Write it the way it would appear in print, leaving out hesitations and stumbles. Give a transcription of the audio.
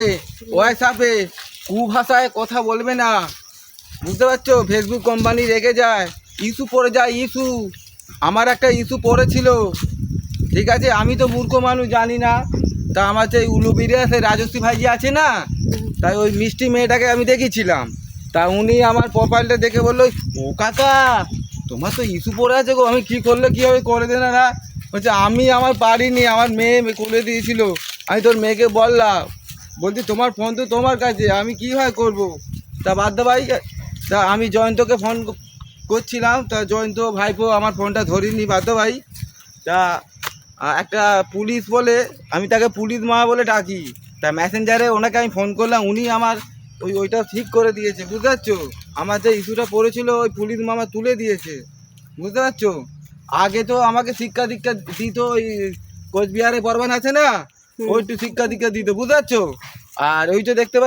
হোয়াটসঅ্যাপে কুভাষায় কথা বলবে না, বুঝতে পারছো? ফেসবুক কোম্পানি রেগে যায়, ইস্যু পড়ে যায়। ইস্যু আমার একটা ইস্যু পড়েছিল, ঠিক আছে? আমি তো মূর্খ মানুষ, জানি না। তা আমার সেই উলুবিরে সেই রাজশ্রী ভাইজি আছে না, তাই ওই মিষ্টি মেয়েটাকে আমি দেখেছিলাম। তা উনি আমার প্রোফাইলটা দেখে বললো, ও কাকা তোমার তো ইস্যু পড়ে আছে গো, আমি কী করলে কীভাবে করে দেন না? বলছে আমি আমার পারিনি, আমার মেয়ে করে দিয়েছিল। আমি তোর মেয়েকে বললাম, বলছি তোমার ফোন তো তোমার কাছে, আমি কীভাবে করবো? তা বাধ্য ভাই, তা আমি জয়ন্তকে ফোন করছিলাম, তা জয়ন্ত ভাইপো আমার ফোনটা ধরিনি বাধ্য ভাই। তা একটা পুলিশ বলে, আমি তাকে পুলিশ মা বলে ডাকি, তা মেসেঞ্জারে ওনাকে আমি ফোন করলাম, উনি আমার ওইটা ঠিক করে দিয়েছে, বুঝতে পারছো? আমার যে ইস্যুটা পড়েছিল ওই পুলিশ মামা তুলে দিয়েছে, বুঝতে পারছো? আগে তো আমাকে শিক্ষা দীক্ষা দিত, ওই কোচবিহারে বর্বান আছে না, ওই একটু শিক্ষা দীক্ষা দিত, বুঝতে পারছো? আর ওই তো দেখতে